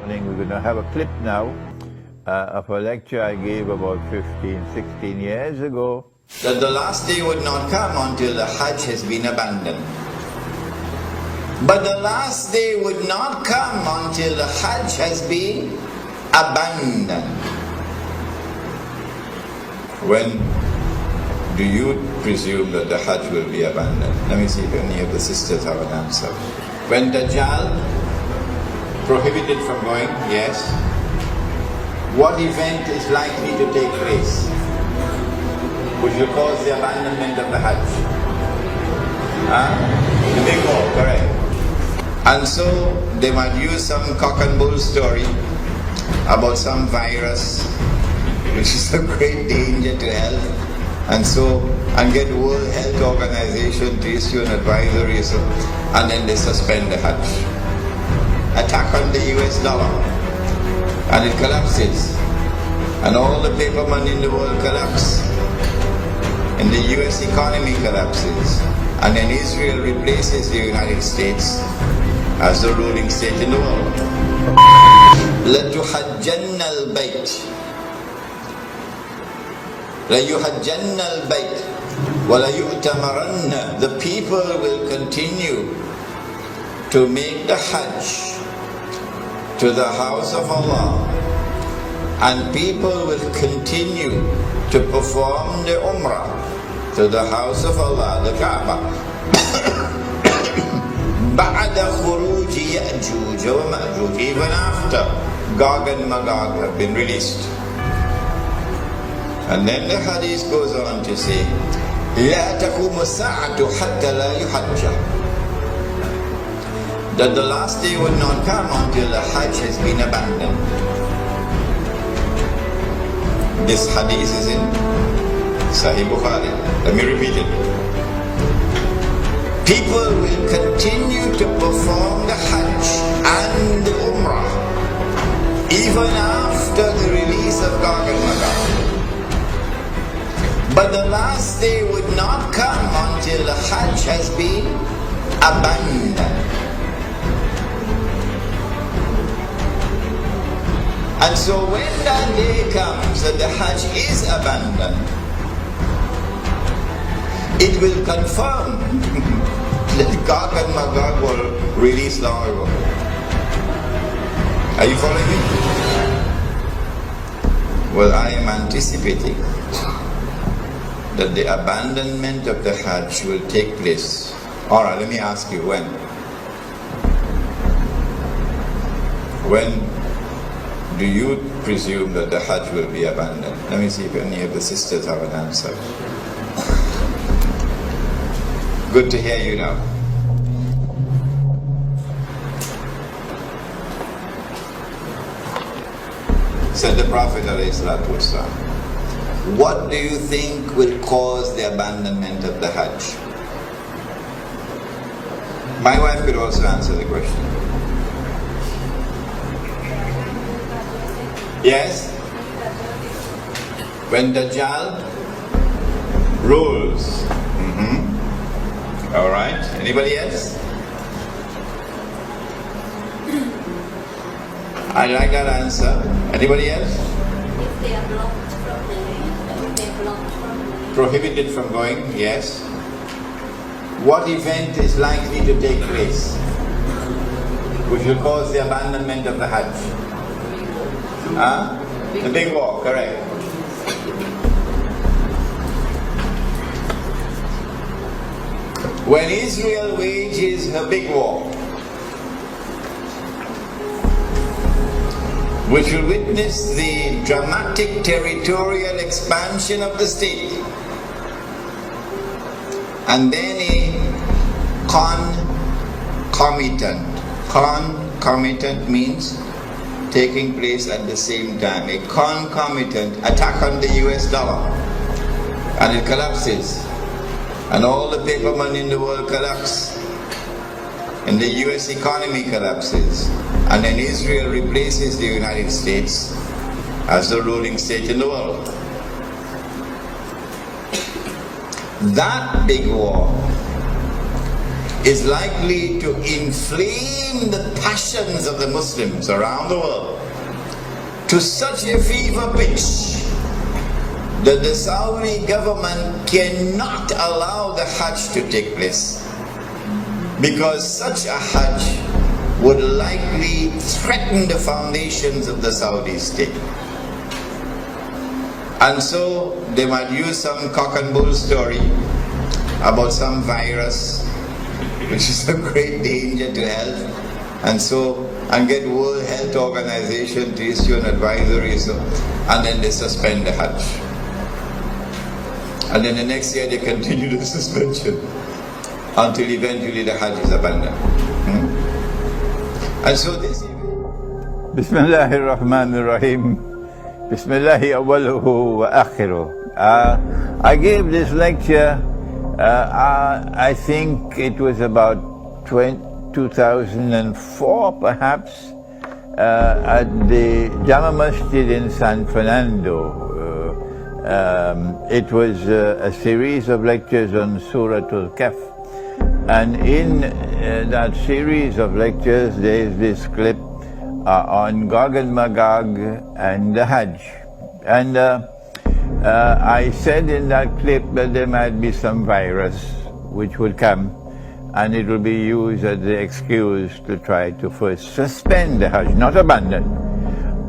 We're going to have a clip now of a lecture I gave about 15, 16 years ago. That the last day would not come until the Hajj has been abandoned. But the last day would not come until the Hajj has been abandoned. When do you presume that the Hajj will be abandoned? Let me see if any of the sisters have an answer. When Dajjal prohibited from going, yes. What event is likely to take place which will cause the abandonment of the Hajj? The big war, correct. And so they might use some cock and bull story about some virus which is a great danger to health, and get World Health Organization to issue an advisory, and then they suspend the Hajj. Attack on the US dollar, and it collapses, and all the paper money in the world collapse, and the US economy collapses, and then Israel replaces the United States as the ruling state in the world. لَتُحَجَّنَّ الْبَيْتِ لَيُحَجَّنَّ الْبَيْتِ وَلَيُؤْتَمَرَنَّ. The people will continue to make the Hajj to the house of Allah, and people will continue to perform the Umrah to the house of Allah, the Kaaba. بَعْدَ خُرُوجِ يَأْجُوجَ وَمَأْجُوجَ. Even after Gog and Magog have been released. And then the hadith goes on to say, لَا تَقُومُ السَّاعَةُ حَتَّى لَا يُحَجَّ. That the last day would not come until the Hajj has been abandoned. This hadith is in Sahih Bukhari. Let me repeat it. People will continue to perform the Hajj and the Umrah even after the release of Gog and Magog. But the last day would not come until the Hajj has been abandoned. And so when that day comes that the Hajj is abandoned, it will confirm that Gog and Magog were released long ago. Are you following me? Well, I am anticipating that the abandonment of the Hajj will take place. Alright, let me ask you, when? When do you presume that the Hajj will be abandoned? Let me see if any of the sisters have an answer. Good to hear you now. Said the Prophet ﷺ, what do you think will cause the abandonment of the Hajj? My wife could also answer the question. Yes? When Dajjal rules. Alright, anybody else? I like that answer. Anybody else? If they are blocked from the land, prohibited from going, yes. What event is likely to take place which will cause the abandonment of the Hajj? The big war, correct. When Israel wages her big war, which will witness the dramatic territorial expansion of the state, and then a concomitant means taking place at the same time, a concomitant attack on the US dollar, and it collapses, and all the paper money in the world collapse, and the US economy collapses, and then Israel replaces the United States as the ruling state in the world. That big war is likely to inflame the passions of the Muslims around the world to such a fever pitch that the Saudi government cannot allow the Hajj to take place, because such a Hajj would likely threaten the foundations of the Saudi state. And so they might use some cock and bull story about some virus which is a great danger to health, and get World Health Organization to issue an advisory, and then they suspend the Hajj. And then the next year they continue the suspension until eventually the Hajj is abandoned. And so this Bismillahir Rahmanir Rahim. Bismillahi awwaluhu wa akhiruh. I gave this lecture, I think it was about 2004 perhaps, at the Jama Masjid in San Fernando. It was a series of lectures on Surah Al-Kahf. And in that series of lectures, there is this clip on Gog and Magog and the Hajj. And I said in that clip that there might be some virus which would come, and it will be used as the excuse to try to first suspend the Hajj, not abandon.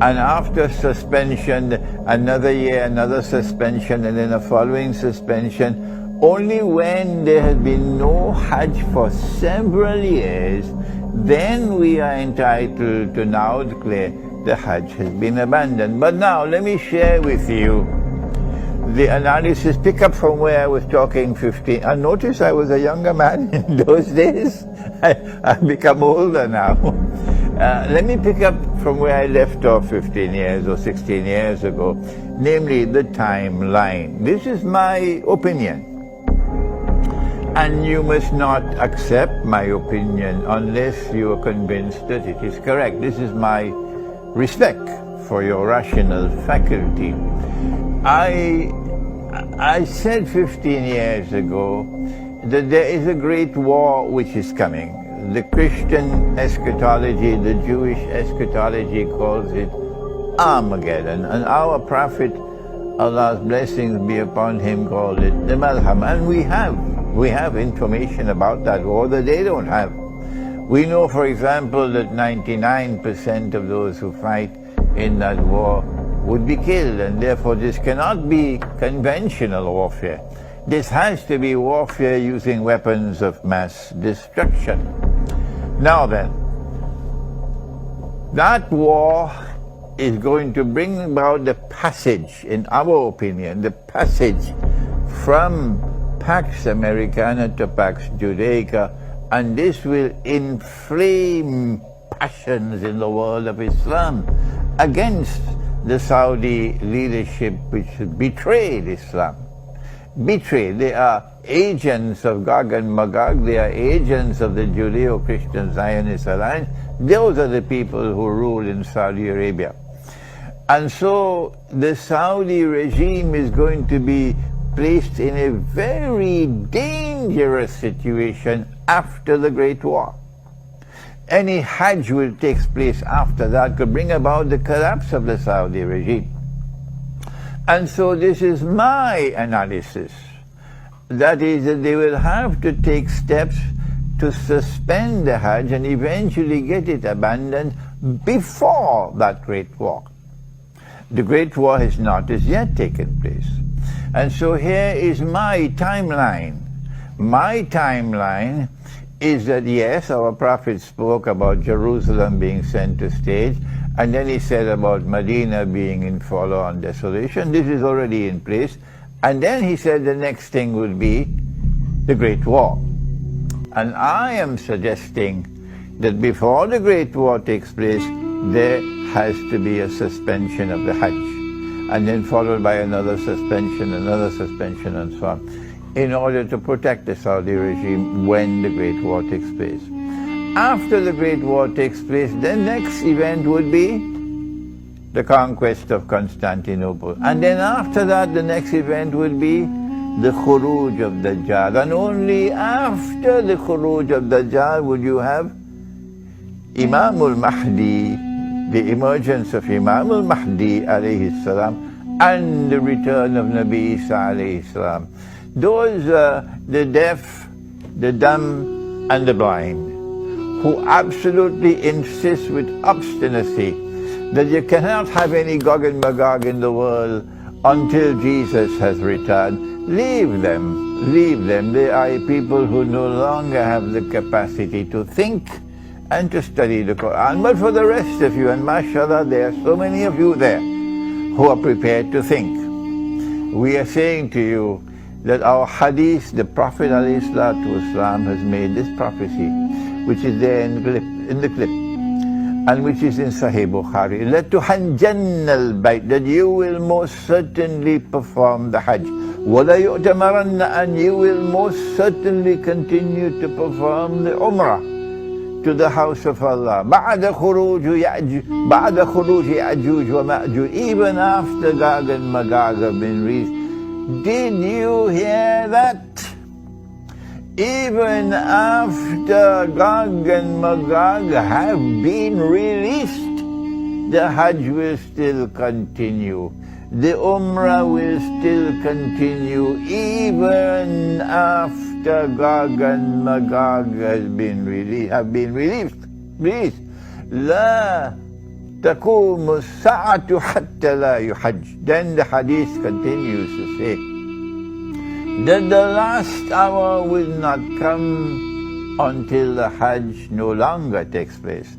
And after suspension, another year, another suspension, and then a following suspension. Only when there has been no Hajj for several years, then we are entitled to now declare the Hajj has been abandoned. But now let me share with you the analysis, pick up from where I was talking 15. And notice I was a younger man in those days. I've become older now. Let me pick up from where I left off 15 years or 16 years ago, namely the timeline. This is my opinion. And you must not accept my opinion unless you are convinced that it is correct. This is my respect for your rational faculty. I said 15 years ago that there is a great war which is coming. The Christian eschatology, the Jewish eschatology calls it Armageddon. And our Prophet, Allah's blessings be upon him, called it the Malham. And we have information about that war that they don't have. We know, for example, that 99% of those who fight in that war would be killed, and therefore this cannot be conventional warfare. This has to be warfare using weapons of mass destruction. Now then, that war is going to bring about the passage, in our opinion, the passage from Pax Americana to Pax Judaica, and this will inflame passions in the world of Islam against the Saudi leadership which betrayed Islam. Betrayed. They are agents of Gog and Magog, they are agents of the Judeo-Christian Zionist Alliance. Those are the people who rule in Saudi Arabia. And so the Saudi regime is going to be placed in a very dangerous situation after the Great War. Any Hajj which takes place after that could bring about the collapse of the Saudi regime. And so this is my analysis. That is, that they will have to take steps to suspend the Hajj and eventually get it abandoned before that Great War. The Great War has not as yet taken place. And so here is my timeline. My timeline is that yes, our Prophet spoke about Jerusalem being center stage, and then he said about Medina being in forlorn desolation. This is already in place. And then he said the next thing will be the Great War. And I am suggesting that before the Great War takes place, there has to be a suspension of the Hajj, and then followed by another suspension, and so on, in order to protect the Saudi regime when the Great War takes place. After the Great War takes place, the next event would be the conquest of Constantinople. And then after that, the next event would be the khuruj of Dajjal, and only after the khuruj of Dajjal would you have Imam al-Mahdi, the emergence of Imam al-Mahdi alayhi salam, and the return of Nabi Isa alayhi salam. Those the deaf, the dumb, and the blind, who absolutely insist with obstinacy that you cannot have any Gog and Magog in the world until Jesus has returned. Leave them, leave them. They are people who no longer have the capacity to think and to study the Quran. But for the rest of you, and mashallah, there are so many of you there who are prepared to think. We are saying to you that our hadith, the Prophet ﷺ has made this prophecy, which is there in the clip, and which is in Sahih Bukhari. لَتُحَنْجَنَّ الْبَيْتِ, that you will most certainly perform the Hajj. وَلَا يُؤْتَمَرَنَّ, and you will most certainly continue to perform the Umrah to the house of Allah. بَعْدَ خُرُوجِ يَأْجُوجِ وَمَأْجُوجِ, even after Gog and Magog have been released. Did you hear that? Even after Gog and Magog have been released, the Hajj will still continue. The Umrah will still continue even after Gog and Magog have been released. لا تقوم الساعة حتى لا يحج. Then the hadith continues to say that the last hour will not come until the Hajj no longer takes place.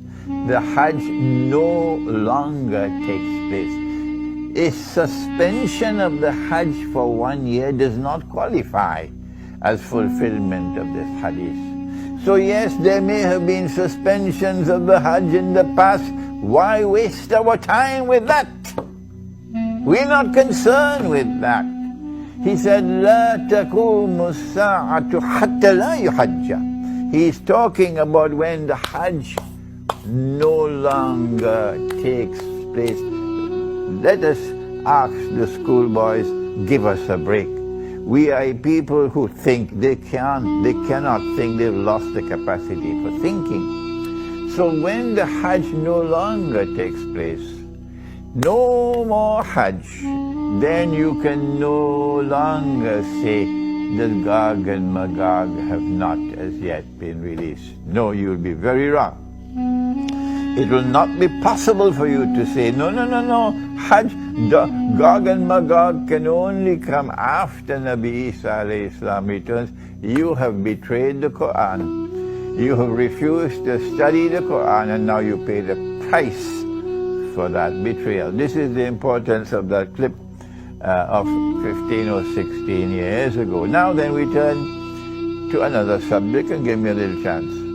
The Hajj no longer takes place. A suspension of the Hajj for 1 year does not qualify as fulfillment of this hadith. So yes, there may have been suspensions of the Hajj in the past. Why waste our time with that? We're not concerned with that. He said, لا تقوم الساعة حتى لا يحج. He's talking about when the Hajj no longer takes place. Let us ask the schoolboys, give us a break. We are people who think. They cannot think. They've lost the capacity for thinking. So when the Hajj no longer takes place, no more Hajj, then you can no longer say that Gog and Magog have not as yet been released. No, you'll be very wrong. It will not be possible for you to say, no, Hajj, Gog and Magog can only come after Nabi Isa alayhi salam returns. You have betrayed the Quran. You have refused to study the Quran, and now you pay the price for that betrayal. This is the importance of that clip of 15 or 16 years ago. Now then we turn to another subject, and give me a little chance.